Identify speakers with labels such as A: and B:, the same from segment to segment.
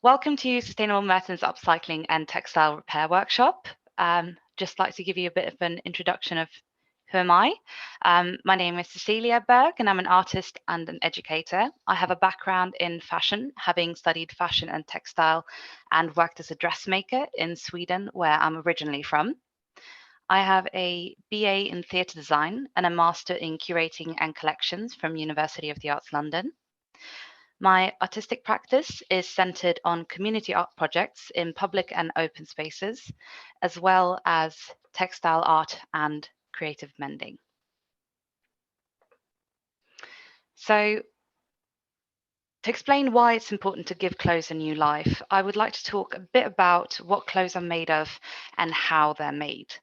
A: Welcome to Sustainable Methods Upcycling and Textile Repair Workshop. Just like to give you a bit of an introduction of who am I. My name is Cecilija Berg and I'm an artist and an educator. I have a background in fashion, having studied fashion and textile and worked as a dressmaker in Sweden, where I'm originally from. I have a BA in theatre design and a master in curating and collections from University of the Arts London. My artistic practice is centered on community art projects in public and open spaces, as well as textile art and creative mending. So, to explain why it's important to give clothes a new life, I would like to talk a bit about what clothes are made of and how they're made.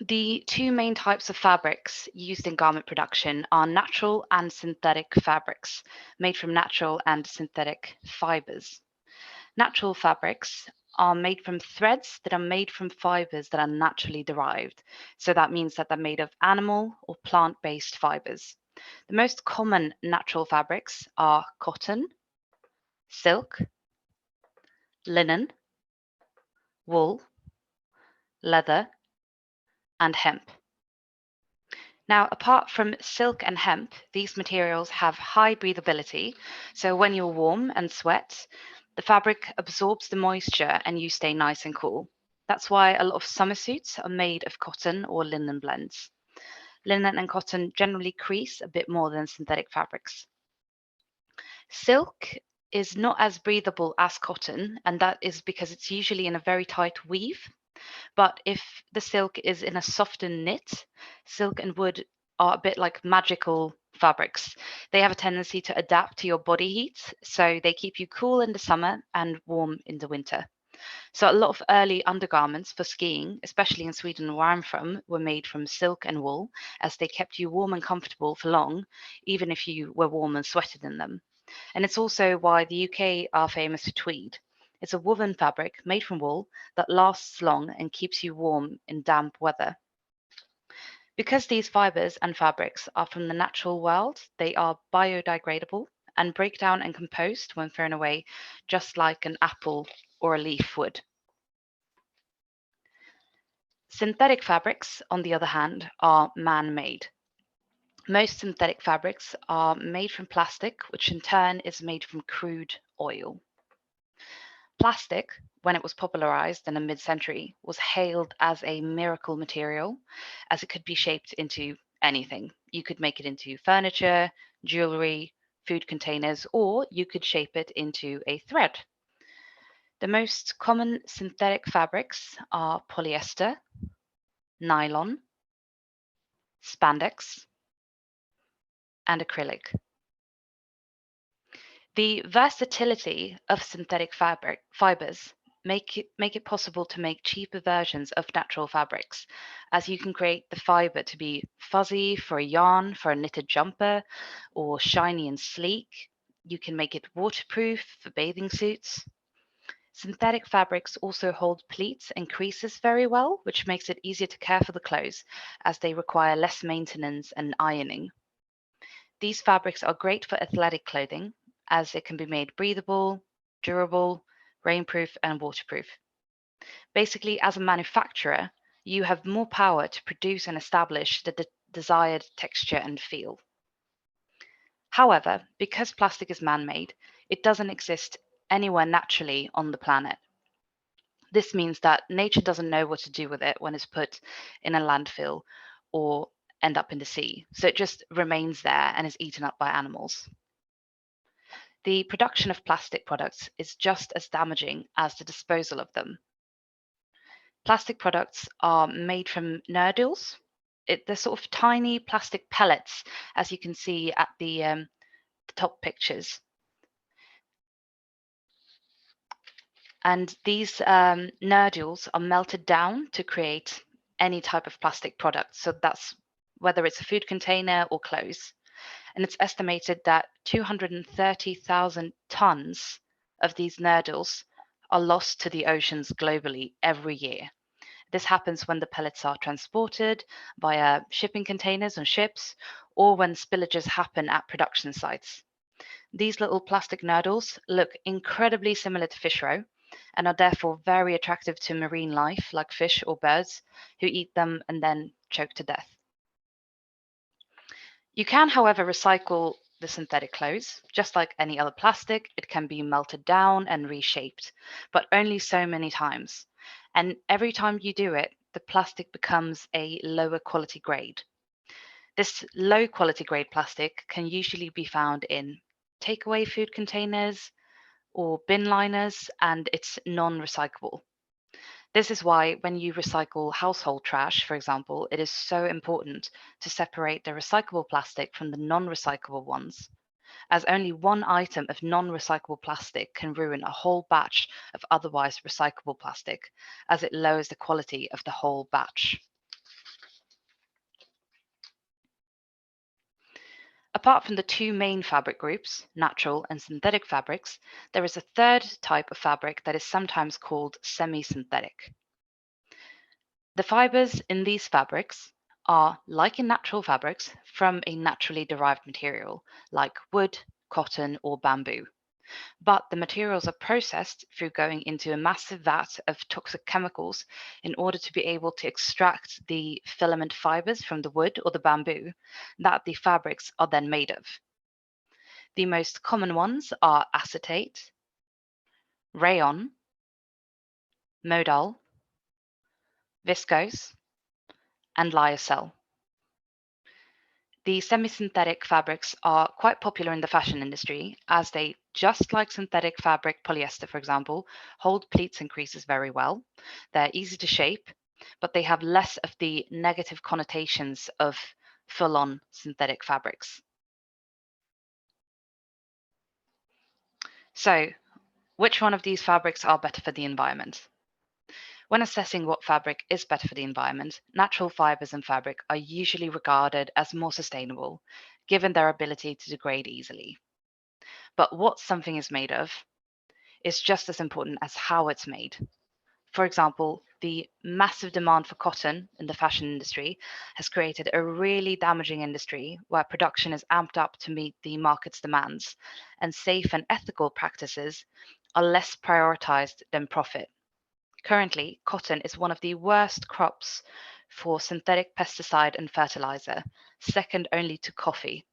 A: The two main types of fabrics used in garment production are natural and synthetic fabrics, made from natural and synthetic fibers. Natural fabrics are made from threads that are made from fibers that are naturally derived. So that means that they're made of animal or plant-based fibers. The most common natural fabrics are cotton, silk, linen, wool, leather, and hemp. Now, apart from silk and hemp, these materials have high breathability. So when you're warm and sweat, the fabric absorbs the moisture and you stay nice and cool. That's why a lot of summer suits are made of cotton or linen blends. Linen and cotton generally crease a bit more than synthetic fabrics. Silk is not as breathable as cotton, and that is because it's usually in a very tight weave. But if the silk is in a softened knit, silk and wood are a bit like magical fabrics. They have a tendency to adapt to your body heat, so they keep you cool in the summer and warm in the winter. So a lot of early undergarments for skiing, especially in Sweden where I'm from, were made from silk and wool, as they kept you warm and comfortable for long, even if you were warm and sweated in them. And it's also why the UK are famous for tweed. It's a woven fabric made from wool that lasts long and keeps you warm in damp weather. Because these fibers and fabrics are from the natural world, they are biodegradable and break down and compost when thrown away, just like an apple or a leaf would. Synthetic fabrics, on the other hand, are man-made. Most synthetic fabrics are made from plastic, which in turn is made from crude oil. Plastic, when it was popularized in the mid-century, was hailed as a miracle material, as it could be shaped into anything. You could make it into furniture, jewelry, food containers, or you could shape it into a thread. The most common synthetic fabrics are polyester, nylon, spandex, and acrylic. The versatility of synthetic fibers make it possible to make cheaper versions of natural fabrics, as you can create the fiber to be fuzzy for a yarn for a knitted jumper, or shiny and sleek. You can make it waterproof for bathing suits. Synthetic fabrics also hold pleats and creases very well, which makes it easier to care for the clothes, as they require less maintenance and ironing. These fabrics are great for athletic clothing, as it can be made breathable, durable, rainproof, and waterproof. Basically, as a manufacturer, you have more power to produce and establish the desired texture and feel. However, because plastic is man-made, it doesn't exist anywhere naturally on the planet. This means that nature doesn't know what to do with it when it's put in a landfill or end up in the sea. So it just remains there and is eaten up by animals. The production of plastic products is just as damaging as the disposal of them. Plastic products are made from nurdles. They're sort of tiny plastic pellets, as you can see at the top pictures. And these nurdles are melted down to create any type of plastic product. So that's whether it's a food container or clothes. And it's estimated that 230,000 tons of these nurdles are lost to the oceans globally every year. This happens when the pellets are transported via shipping containers on ships, or when spillages happen at production sites. These little plastic nurdles look incredibly similar to fish roe and are therefore very attractive to marine life like fish or birds who eat them and then choke to death. You can, however, recycle the synthetic clothes. Just like any other plastic, it can be melted down and reshaped, but only so many times. And every time you do it, the plastic becomes a lower quality grade. This low quality grade plastic can usually be found in takeaway food containers or bin liners, and it's non-recyclable. This is why when you recycle household trash, for example, it is so important to separate the recyclable plastic from the non-recyclable ones, as only one item of non-recyclable plastic can ruin a whole batch of otherwise recyclable plastic, as it lowers the quality of the whole batch. Apart from the two main fabric groups, natural and synthetic fabrics, there is a third type of fabric that is sometimes called semi-synthetic. The fibers in these fabrics are, like in natural fabrics, from a naturally derived material, like wood, cotton, or bamboo. But the materials are processed through going into a massive vat of toxic chemicals in order to be able to extract the filament fibers from the wood or the bamboo that the fabrics are then made of. The most common ones are acetate, rayon, modal, viscose, and lyocell. The semi-synthetic fabrics are quite popular in the fashion industry as they, just like synthetic fabric polyester, for example, hold pleats and creases very well. They're easy to shape, but they have less of the negative connotations of full-on synthetic fabrics. So, which one of these fabrics are better for the environment? When assessing what fabric is better for the environment, natural fibers and fabric are usually regarded as more sustainable, given their ability to degrade easily. But what something is made of is just as important as how it's made. For example, the massive demand for cotton in the fashion industry has created a really damaging industry where production is amped up to meet the market's demands, and safe and ethical practices are less prioritized than profit. Currently, cotton is one of the worst crops for synthetic pesticide and fertilizer, second only to coffee.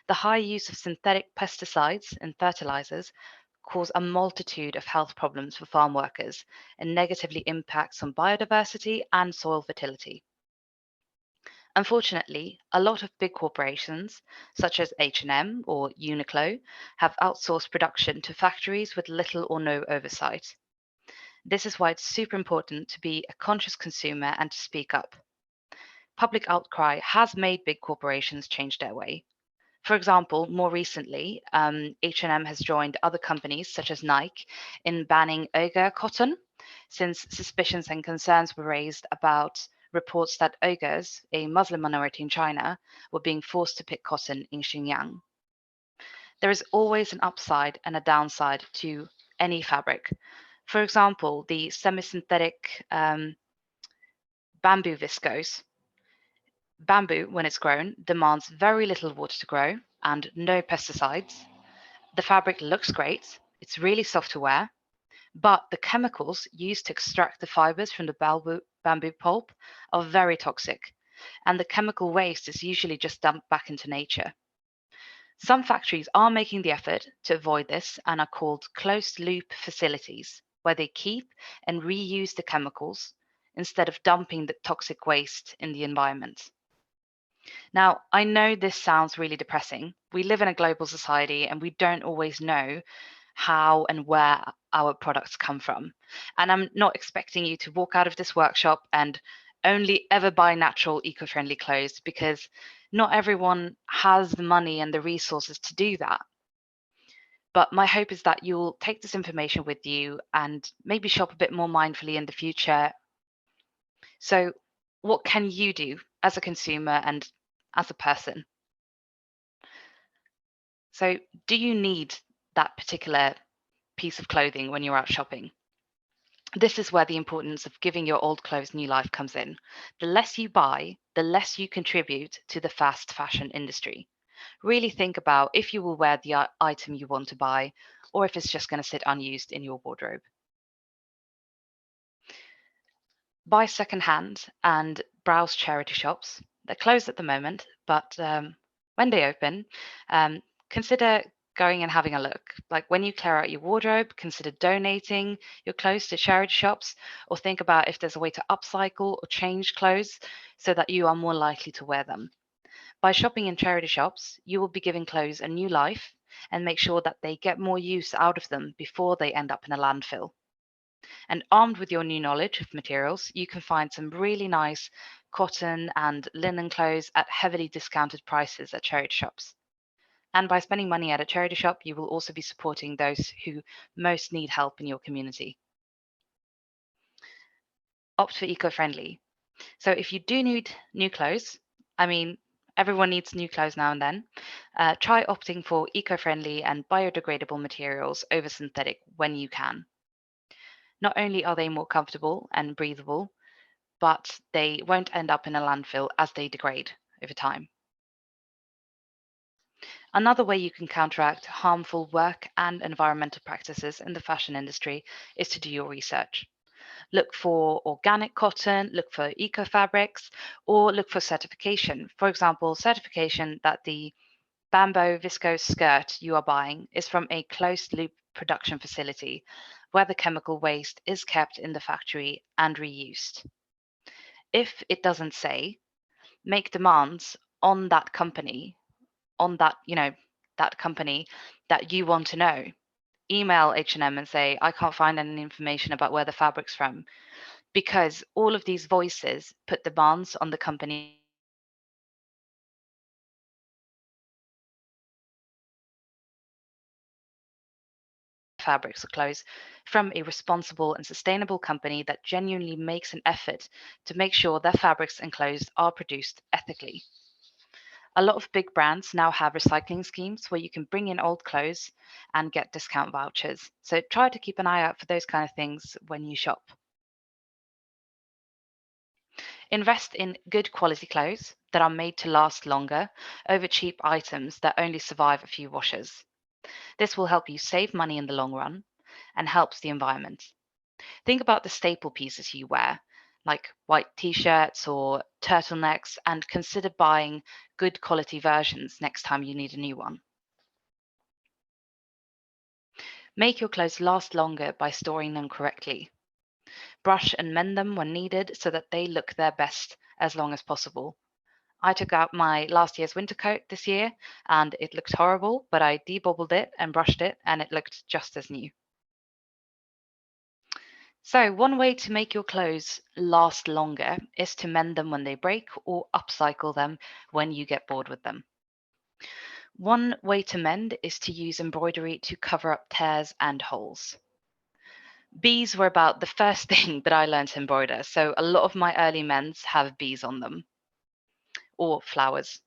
A: The high use of synthetic pesticides and fertilizers cause a multitude of health problems for farm workers and negatively impacts on biodiversity and soil fertility. Unfortunately, a lot of big corporations, such as H&M or Uniqlo, have outsourced production to factories with little or no oversight. This is why it's super important to be a conscious consumer and to speak up. Public outcry has made big corporations change their way. For example, more recently, H&M has joined other companies such as Nike in banning Uyghur cotton, since suspicions and concerns were raised about reports that Uyghurs, a Muslim minority in China, were being forced to pick cotton in Xinjiang. There is always an upside and a downside to any fabric. For example, the semi-synthetic bamboo viscose. Bamboo, when it's grown, demands very little water to grow and no pesticides. The fabric looks great, it's really soft to wear, but the chemicals used to extract the fibers from the bamboo pulp are very toxic, and the chemical waste is usually just dumped back into nature. Some factories are making the effort to avoid this and are called closed loop facilities, where they keep and reuse the chemicals instead of dumping the toxic waste in the environment. Now, I know this sounds really depressing. We live in a global society and we don't always know how and where our products come from. And I'm not expecting you to walk out of this workshop and only ever buy natural, eco-friendly clothes because not everyone has the money and the resources to do that. But my hope is that you'll take this information with you and maybe shop a bit more mindfully in the future. So, what can you do as a consumer and as a person? So, do you need that particular piece of clothing when you're out shopping? This is where the importance of giving your old clothes new life comes in. The less you buy, the less you contribute to the fast fashion industry. really think about if you will wear the item you want to buy or if it's just going to sit unused in your wardrobe. Buy secondhand and browse charity shops. They're closed at the moment, but when they open, consider going and having a look. Like when you clear out your wardrobe, consider donating your clothes to charity shops, or think about if there's a way to upcycle or change clothes so that you are more likely to wear them. By shopping in charity shops, you will be giving clothes a new life and make sure that they get more use out of them before they end up in a landfill. And armed with your new knowledge of materials, you can find some really nice cotton and linen clothes at heavily discounted prices at charity shops. And by spending money at a charity shop, you will also be supporting those who most need help in your community. Opt for eco-friendly. So if you do need new clothes, I mean, everyone needs new clothes now and then, try opting for eco-friendly and biodegradable materials over synthetic when you can. Not only are they more comfortable and breathable, but they won't end up in a landfill as they degrade over time. Another way you can counteract harmful work and environmental practices in the fashion industry is to do your research. Look for organic cotton, look for eco fabrics, or look for certification. For example, certification that the bamboo viscose skirt you are buying is from a closed loop production facility where the chemical waste is kept in the factory and reused. If it doesn't say, make demands on that company, on that, that company that you want to know. Email H&M and say, I can't find any information about where the fabric's from, because all of these voices put demands on the company fabrics or clothes from a responsible and sustainable company that genuinely makes an effort to make sure their fabrics and clothes are produced ethically. A lot of big brands now have recycling schemes where you can bring in old clothes and get discount vouchers. So try to keep an eye out for those kind of things when you shop. Invest in good quality clothes that are made to last longer over cheap items that only survive a few washes. This will help you save money in the long run and helps the environment. Think about the staple pieces you wear, like white t-shirts or turtlenecks, and consider buying good quality versions next time you need a new one. Make your clothes last longer by storing them correctly. Brush and mend them when needed so that they look their best as long as possible. I took out my last year's winter coat this year and it looked horrible, but I debobbled it and brushed it and it looked just as new. So one way to make your clothes last longer is to mend them when they break or upcycle them when you get bored with them. One way to mend is to use embroidery to cover up tears and holes. Bees were about the first thing that I learned to embroider, so a lot of my early mends have bees on them, or flowers.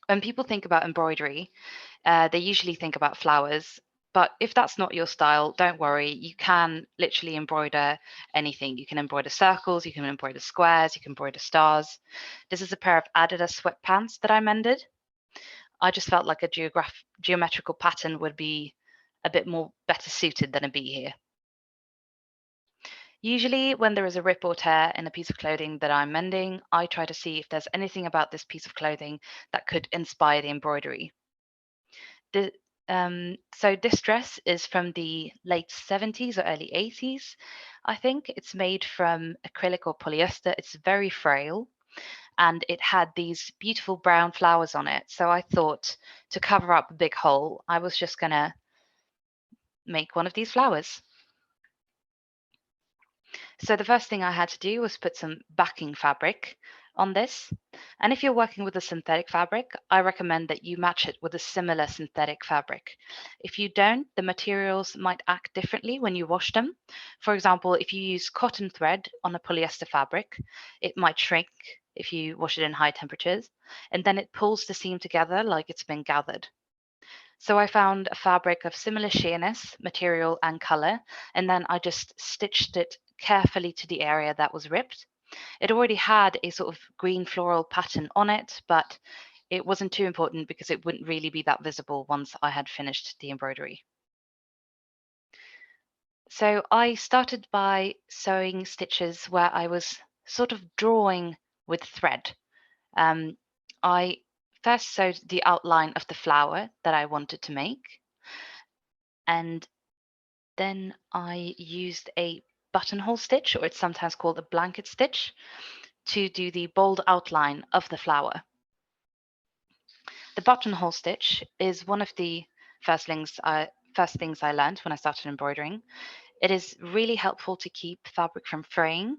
A: When people think about embroidery, they usually think about flowers, but if that's not your style, don't worry. You can literally embroider anything. You can embroider circles, you can embroider squares, you can embroider stars. This is a pair of Adidas sweatpants that I mended. I just felt like a geometrical pattern would be a bit more better suited than a bee here. Usually, when there is a rip or tear in a piece of clothing that I'm mending, I try to see if there's anything about this piece of clothing that could inspire the embroidery. The, so this dress is from the late 70s or early 80s. I think it's made from acrylic or polyester. It's very frail and it had these beautiful brown flowers on it. So I thought to cover up a big hole, I was just going to make one of these flowers. So the first thing I had to do was put some backing fabric on this. And if you're working with a synthetic fabric, I recommend that you match it with a similar synthetic fabric. If you don't, the materials might act differently when you wash them. For example, if you use cotton thread on a polyester fabric, it might shrink if you wash it in high temperatures, and then it pulls the seam together like it's been gathered. So I found a fabric of similar sheerness, material, and color, and then I just stitched it carefully to the area that was ripped. It already had a sort of green floral pattern on it, but it wasn't too important because it wouldn't really be that visible once I had finished the embroidery. So I started by sewing stitches where I was sort of drawing with thread. I first sewed the outline of the flower that I wanted to make, and then I used a buttonhole stitch, or it's sometimes called a blanket stitch, to do the bold outline of the flower. The buttonhole stitch is one of the first things I learned when I started embroidering. It is really helpful to keep fabric from fraying,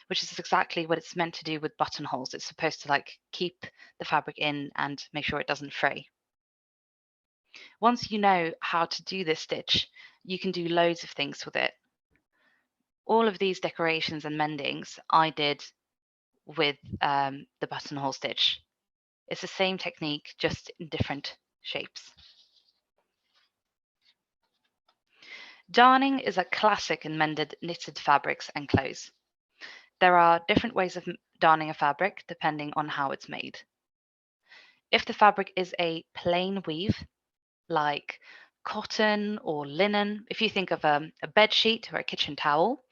A: which is exactly what it's meant to do with buttonholes. It's supposed to like keep the fabric in and make sure it doesn't fray. Once you know how to do this stitch, you can do loads of things with it. All of these decorations and mendings I did with the buttonhole stitch. It's the same technique, just in different shapes. Darning is a classic in mended knitted fabrics and clothes. There are different ways of darning a fabric depending on how it's made. If the fabric is a plain weave, like cotton or linen, if you think of a bed sheet or a kitchen towel,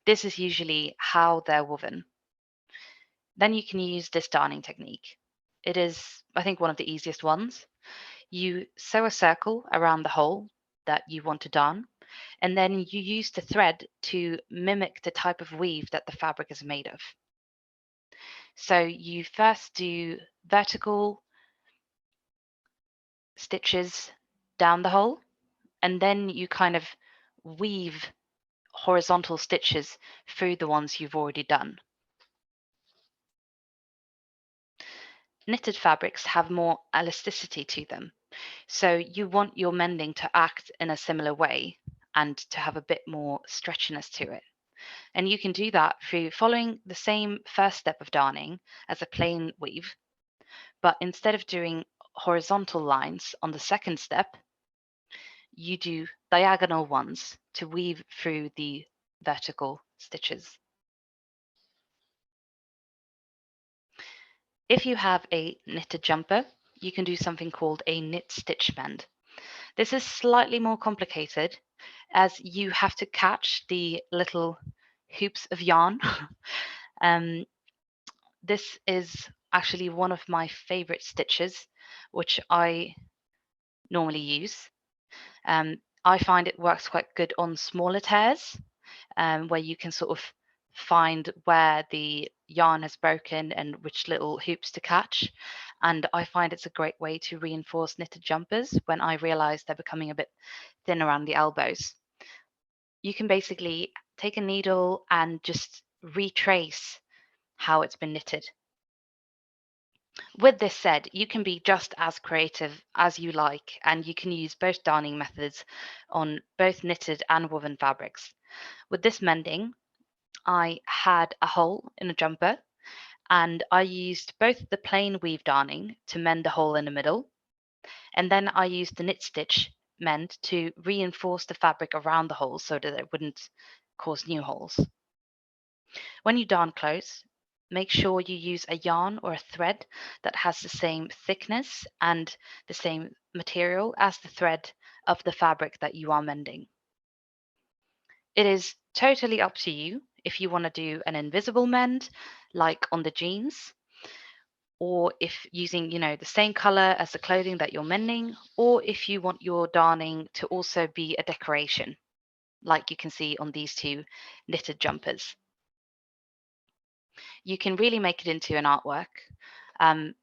A: this is usually how they're woven. Then you can use this darning technique. It is, I think, one of the easiest ones. You sew a circle around the hole that you want to darn, and then you use the thread to mimic the type of weave that the fabric is made of. So you first do vertical stitches down the hole, and then you kind of weave horizontal stitches through the ones you've already done. Knitted fabrics have more elasticity to them, so you want your mending to act in a similar way and to have a bit more stretchiness to it. And you can do that through following the same first step of darning as a plain weave, but instead of doing horizontal lines on the second step, you do diagonal ones to weave through the vertical stitches. If you have a knitted jumper, you can do something called a knit stitch mend. This is slightly more complicated as you have to catch the little hoops of yarn. This is actually one of my favorite stitches, which I normally use. I find it works quite good on smaller tears, where you can sort of find where the yarn has broken and which little hoops to catch. And I find it's a great way to reinforce knitted jumpers when I realize they're becoming a bit thin around the elbows. You can basically take a needle and just retrace how it's been knitted. With this said, you can be just as creative as you like, and you can use both darning methods on both knitted and woven fabrics. With this mending, I had a hole in a jumper, and I used both the plain weave darning to mend the hole in the middle, and then I used the knit stitch mend to reinforce the fabric around the hole so that it wouldn't cause new holes. When you darn clothes, make sure you use a yarn or a thread that has the same thickness and the same material as the thread of the fabric that you are mending. It is totally up to you if you want to do an invisible mend, like on the jeans, or if using, the same color as the clothing that you're mending, or if you want your darning to also be a decoration, like you can see on these two knitted jumpers. You can really make it into an artwork.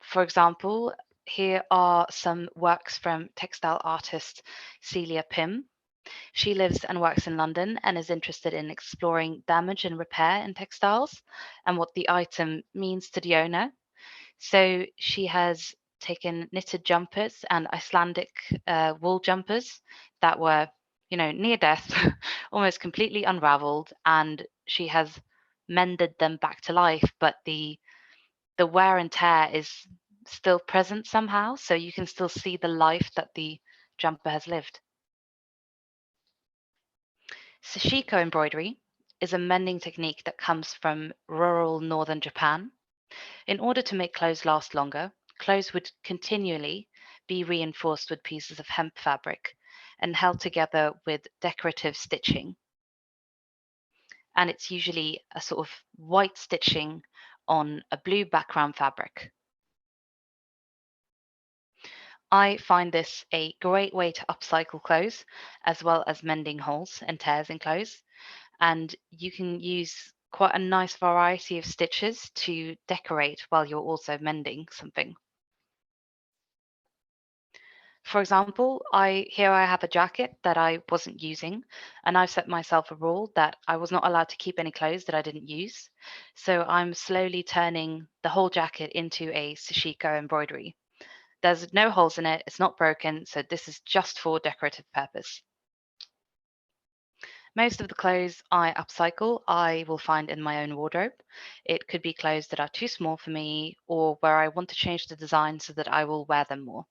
A: For example, here are some works from textile artist Celia Pym. She lives and works in London and is interested in exploring damage and repair in textiles and what the item means to the owner. So she has taken knitted jumpers and Icelandic wool jumpers that were, near death, almost completely unraveled, and she has mended them back to life, but the wear and tear is still present somehow, so you can still see the life that the jumper has lived. Sashiko embroidery is a mending technique that comes from rural northern Japan. In order to make clothes last longer, Clothes would continually be reinforced with pieces of hemp fabric and held together with decorative stitching. And it's usually a sort of white stitching on a blue background fabric. I find this a great way to upcycle clothes, as well as mending holes and tears in clothes. And you can use quite a nice variety of stitches to decorate while you're also mending something. For example, here I have a jacket that I wasn't using, and I've set myself a rule that I was not allowed to keep any clothes that I didn't use. So I'm slowly turning the whole jacket into a Sashiko embroidery. There's no holes in it, it's not broken, so this is just for decorative purpose. Most of the clothes I upcycle, I will find in my own wardrobe. It could be clothes that are too small for me or where I want to change the design so that I will wear them more.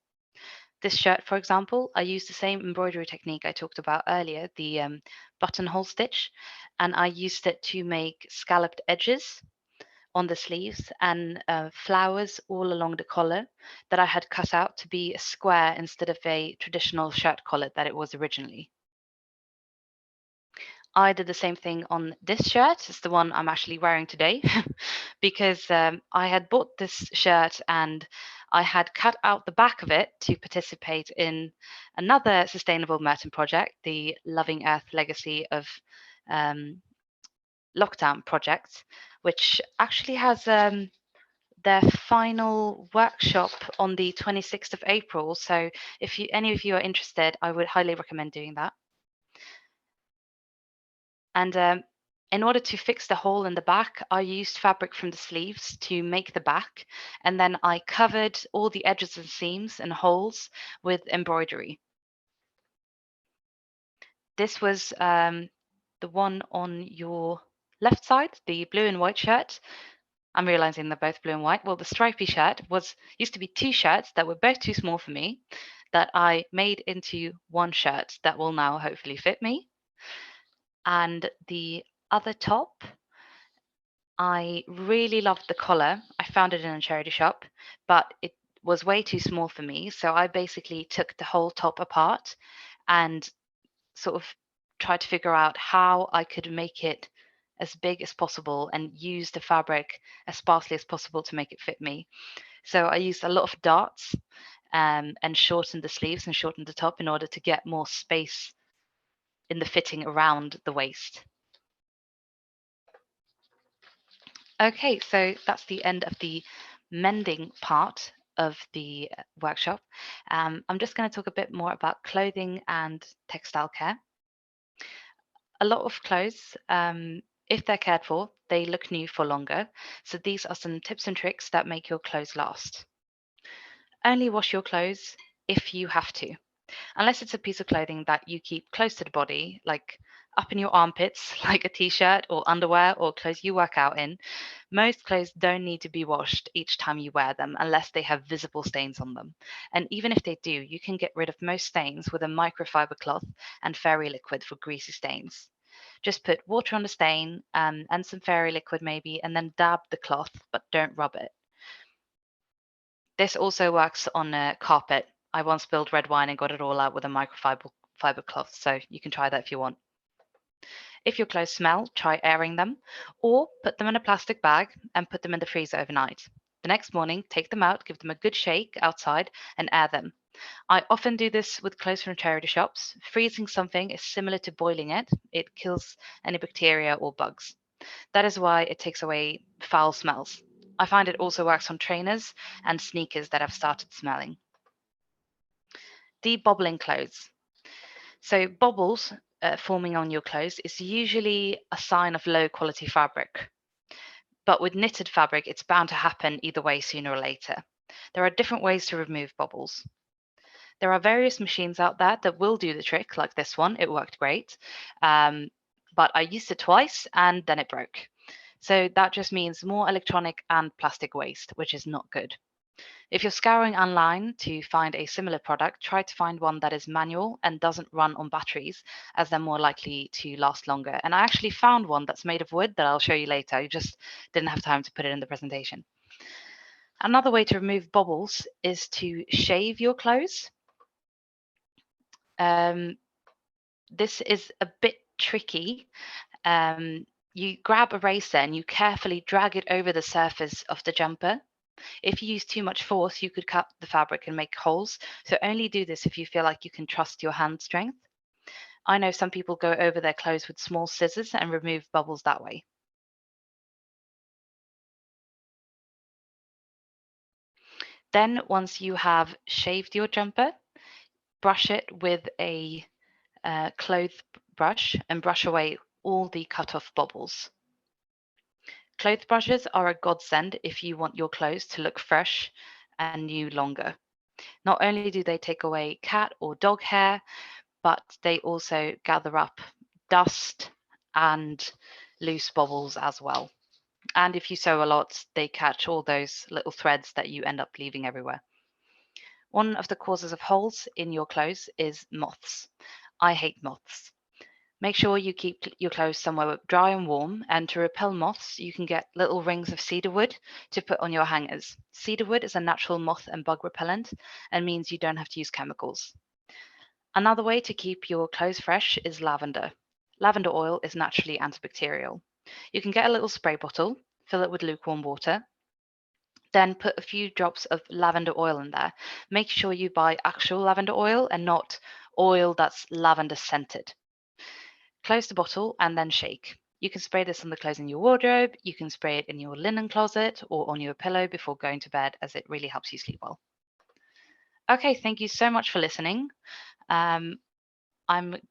A: This shirt, for example, I used the same embroidery technique I talked about earlier, the buttonhole stitch, and I used it to make scalloped edges on the sleeves and flowers all along the collar that I had cut out to be a square instead of a traditional shirt collar that it was originally. I did the same thing on this shirt. It's the one I'm actually wearing today because I had bought this shirt and I had cut out the back of it to participate in another sustainable merchant project, the Loving Earth Legacy of um, Lockdown project, which actually has their final workshop on the 26th of April. So if any of you are interested, I would highly recommend doing that. And in order to fix the hole in the back, I used fabric from the sleeves to make the back. And then I covered all the edges and seams and holes with embroidery. This was the one on your left side, the blue and white shirt. I'm realizing they're both blue and white. Well, the stripy shirt used to be two shirts that were both too small for me that I made into one shirt that will now hopefully fit me. And the other top, I really loved the collar. I found it in a charity shop, but it was way too small for me. So I basically took the whole top apart and sort of tried to figure out how I could make it as big as possible and use the fabric as sparsely as possible to make it fit me. So I used a lot of darts and shortened the sleeves and shortened the top in order to get more space in the fitting around the waist. Okay, so that's the end of the mending part of the workshop. I'm just going to talk a bit more about clothing and textile care. A lot of clothes, if they're cared for, they look new for longer. So these are some tips and tricks that make your clothes last. Only wash your clothes if you have to, unless it's a piece of clothing that you keep close to the body, like up in your armpits, like a t-shirt or underwear or clothes you work out in. Most clothes don't need to be washed each time you wear them unless they have visible stains on them. And even if they do, you can get rid of most stains with a microfiber cloth and fairy liquid for greasy stains. Just put water on the stain and some fairy liquid maybe, and then dab the cloth, but don't rub it. This also works on a carpet. I once spilled red wine and got it all out with a microfiber cloth, so you can try that if you want. If your clothes smell, try airing them, or put them in a plastic bag and put them in the freezer overnight. The next morning, take them out, give them a good shake outside, and air them. I often do this with clothes from charity shops. Freezing something is similar to boiling it. It kills any bacteria or bugs. That is why it takes away foul smells. I find it also works on trainers and sneakers that have started smelling. Debobbling clothes. So bobbles forming on your clothes is usually a sign of low quality fabric. But with knitted fabric, it's bound to happen either way sooner or later. There are different ways to remove bobbles. There are various machines out there that will do the trick, like this one. It worked great. But I used it twice and then it broke. So that just means more electronic and plastic waste, which is not good. If you're scouring online to find a similar product, try to find one that is manual and doesn't run on batteries, as they're more likely to last longer. And I actually found one that's made of wood that I'll show you later. I just didn't have time to put it in the presentation. Another way to remove bubbles is to shave your clothes. This is a bit tricky. You grab a razor and you carefully drag it over the surface of the jumper. If you use too much force, you could cut the fabric and make holes. So only do this if you feel like you can trust your hand strength. I know some people go over their clothes with small scissors and remove bubbles that way. Then once you have shaved your jumper, brush it with a clothes brush and brush away all the cut off bubbles. Clothes brushes are a godsend if you want your clothes to look fresh and new longer. Not only do they take away cat or dog hair, but they also gather up dust and loose bubbles as well. And if you sew a lot, they catch all those little threads that you end up leaving everywhere. One of the causes of holes in your clothes is moths. I hate moths. Make sure you keep your clothes somewhere dry and warm, and to repel moths, you can get little rings of cedar wood to put on your hangers. Cedar wood is a natural moth and bug repellent and means you don't have to use chemicals. Another way to keep your clothes fresh is lavender. Lavender oil is naturally antibacterial. You can get a little spray bottle, fill it with lukewarm water, then put a few drops of lavender oil in there. Make sure you buy actual lavender oil and not oil that's lavender scented. Close the bottle and then shake. You can spray this on the clothes in your wardrobe, you can spray it in your linen closet or on your pillow before going to bed, as it really helps you sleep well. Okay, thank you so much for listening. I'm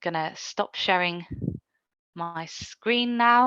A: gonna stop sharing my screen now.